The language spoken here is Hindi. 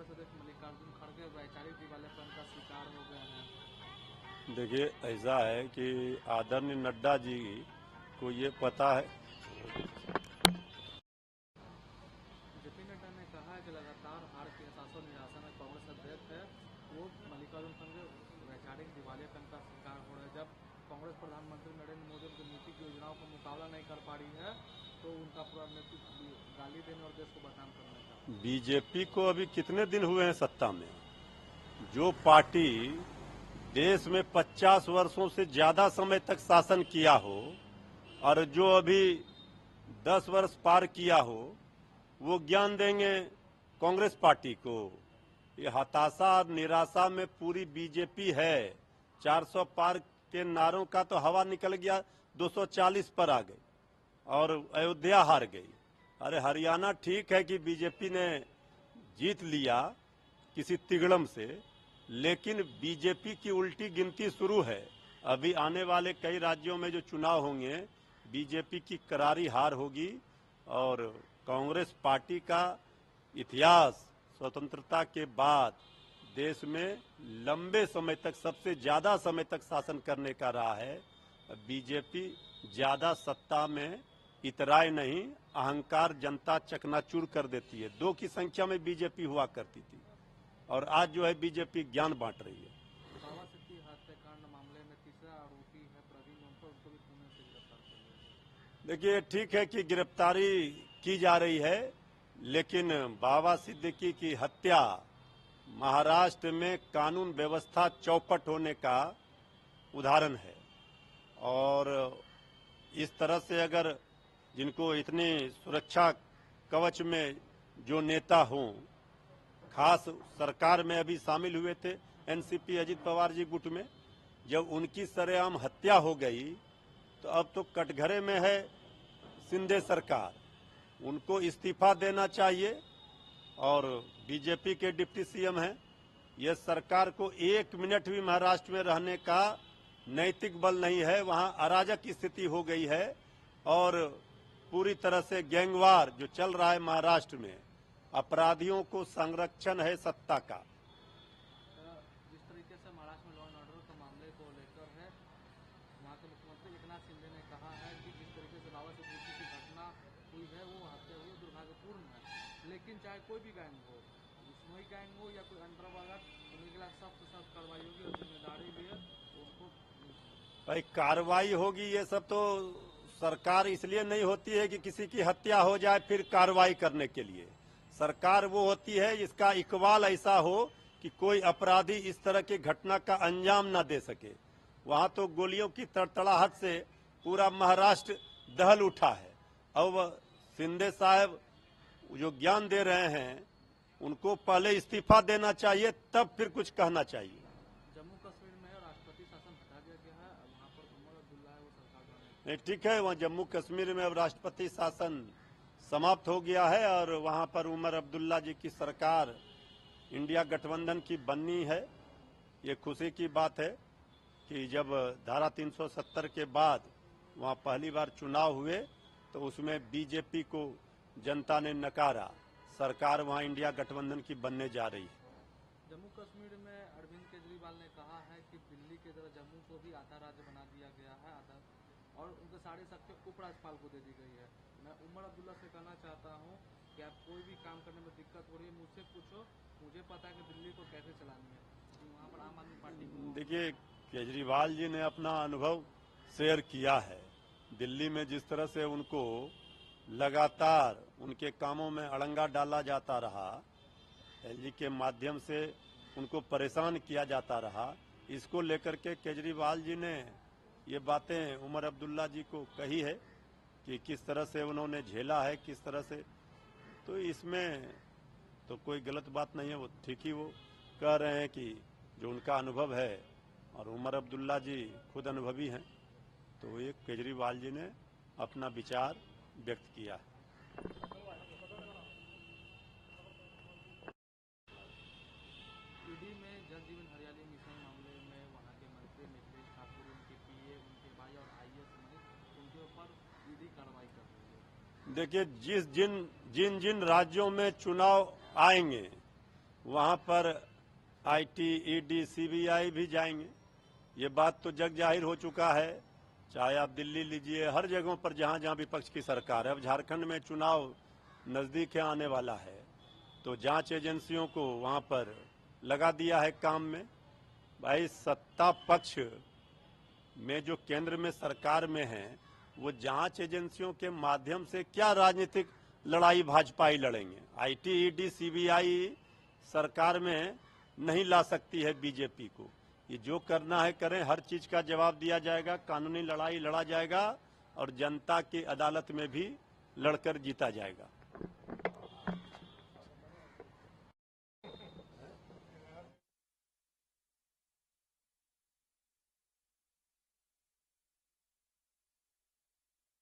कांग्रेस अध्यक्ष मल्लिकार्जुन खड़गे वैचारिक दिवालियापन का शिकार हो गए हैं। देखिए, ऐसा है कि आदरणीय नड्डा जी को ये पता है। जेपी नड्डा ने कहा है कि लगातार हार के एहसास और निराशा में कांग्रेस अध्यक्ष है वो मल्लिकार्जुन खड़गे वैचारिक दिवालियापन का शिकार हो रहे हैं। जब कांग्रेस प्रधानमंत्री नरेंद्र मोदी उनकी नीति की योजनाओं का मुकाबला नहीं कर पा रही है तो उनका पूरा नेतृत्व गाली देने और देश को बदनाम करने का। बीजेपी को अभी कितने दिन हुए हैं सत्ता में? जो पार्टी देश में 50 वर्षों से ज्यादा समय तक शासन किया हो और जो अभी 10 वर्ष पार किया हो, वो ज्ञान देंगे कांग्रेस पार्टी को। ये हताशा और निराशा में पूरी बीजेपी है। 400 पार के नारों का तो हवा निकल गया, 240 पर आ गई और अयोध्या हार गई। अरे हरियाणा ठीक है कि बीजेपी ने जीत लिया किसी तिगड़म से, लेकिन बीजेपी की उल्टी गिनती शुरू है। अभी आने वाले कई राज्यों में जो चुनाव होंगे, बीजेपी की करारी हार होगी और कांग्रेस पार्टी का इतिहास स्वतंत्रता के बाद देश में लंबे समय तक, सबसे ज्यादा समय तक शासन करने का रहा है। बीजेपी ज्यादा सत्ता में इतराए नहीं, अहंकार जनता चकनाचूर कर देती है। 2 की संख्या में बीजेपी हुआ करती थी और आज जो है बीजेपी ज्ञान बांट रही है। बाबा सिद्दीकी हत्याकांड मामले में तीसरा आरोपी है प्रवीण उनको भी पुणे से गिरफ्तार कर लिया। देखिए, ठीक है कि गिरफ्तारी की जा रही है, लेकिन बाबा सिद्दीकी की हत्या महाराष्ट्र में कानून व्यवस्था चौपट होने का उदाहरण है। और इस तरह से अगर जिनको इतनी सुरक्षा कवच में जो नेता हों, खास सरकार में अभी शामिल हुए थे एनसीपी अजित पवार जी गुट में, जब उनकी सरेआम हत्या हो गई तो अब तो कटघरे में है शिंदे सरकार। उनको इस्तीफा देना चाहिए और बीजेपी के डिप्टी सीएम हैं। यह सरकार को 1 मिनट भी महाराष्ट्र में रहने का नैतिक बल नहीं है। वहां अराजक स्थिति हो गई है और पूरी तरह से गैंगवार जो चल रहा है महाराष्ट्र में, अपराधियों को संरक्षण है सत्ता का। जिस तरीके से महाराष्ट्र में लॉ एंड ऑर्डर के मामले को लेकर है, वहाँ के मुख्यमंत्री एकनाथ शिंदे ने कहा है कि जिस तरीके से बाबा सिद्दीकी की घटना हुई है वो हत्या हुई दुर्भाग्यपूर्ण है, लेकिन चाहे कोई भी गैंग हो, विष्णोई गैंग हो या कोई अंतर्वागत, उनके खिलाफ सख्त से सख्त कार्रवाई होगी और जिम्मेदारी भी है उनको। भाई कार्रवाई होगी, ये सब तो सरकार इसलिए नहीं होती है कि किसी की हत्या हो जाए फिर कार्रवाई करने के लिए। सरकार वो होती है जिसका इकबाल ऐसा हो कि कोई अपराधी इस तरह की घटना का अंजाम न दे सके। वहां तो गोलियों की तड़तड़ाहट से पूरा महाराष्ट्र दहल उठा है। अब शिंदे साहब जो ज्ञान दे रहे हैं, उनको पहले इस्तीफा देना चाहिए, तब फिर कुछ कहना चाहिए। जम्मू कश्मीर में राष्ट्रपति शासन हटा दिया गया है, वहाँ पर उमर अब्दुल्ला है वो सरकार बनाएंगे। नहीं, ठीक है, वहाँ जम्मू कश्मीर में अब राष्ट्रपति शासन समाप्त हो गया है और वहां पर उमर अब्दुल्ला जी की सरकार इंडिया गठबंधन की बननी है। ये खुशी की बात है कि जब धारा 370 के बाद वहां पहली बार चुनाव हुए तो उसमें बीजेपी को जनता ने नकारा। सरकार वहां इंडिया गठबंधन की बनने जा रही है। जम्मू कश्मीर में अरविंद केजरीवाल ने कहा है कि दिल्ली की तरह जम्मू को भी आधा राज्य बना दिया गया है, आधा, और उनके सारी शक्ति उपराज्यपाल को दे दी गई है। मैं उमर अब्दुल्ला से कहना चाहता हूं कि आप कोई भी काम करने में दिक्कत हो रही है मुझसे पूछो, मुझे पता है कि दिल्ली को कैसे चलानी है। वहाँ पर आम आदमी पार्टी को देखिए, केजरीवाल जी ने अपना अनुभव शेयर किया है। दिल्ली में जिस तरह से उनको लगातार उनके कामों में अड़ंगा डाला जाता रहा, एलजी के माध्यम से उनको परेशान किया जाता रहा, इसको लेकर के केजरीवाल जी ने ये बातें उमर अब्दुल्ला जी को कही है कि किस तरह से उन्होंने झेला है, किस तरह से। तो इसमें तो कोई गलत बात नहीं है, वो ठीक ही वो कह रहे हैं कि जो उनका अनुभव है, और उमर अब्दुल्ला जी खुद अनुभवी हैं, तो ये केजरीवाल जी ने अपना विचार व्यक्त किया है। ईडी में जल जीवन हरियाली मिशन मामले में वहाँ के मंत्री मिथिलेश ठाकुर, उनके पीए, उनके भाई और आईएएस समेत उनके ऊपर ईडी कार्रवाई कर रही है। देखिए, जिन जिन राज्यों में चुनाव आएंगे वहां पर आईटी, ईडी, सीबीआई भी जाएंगे। ये बात तो जग जाहिर हो चुका है। चाहे आप दिल्ली लीजिए, हर जगहों पर जहां जहां विपक्ष की सरकार है। अब झारखंड में चुनाव नजदीक आने वाला है, तो जांच एजेंसियों को वहां पर लगा दिया है काम में। भाई, सत्ता पक्ष में जो केंद्र में सरकार में है, वो जांच एजेंसियों के माध्यम से क्या राजनीतिक लड़ाई भाजपाई लड़ेंगे? आईटी, ईडी, सीबीआई सरकार में नहीं ला सकती है बीजेपी को। ये जो करना है करें, हर चीज का जवाब दिया जाएगा, कानूनी लड़ाई लड़ा जाएगा और जनता की अदालत में भी लड़कर जीता जाएगा।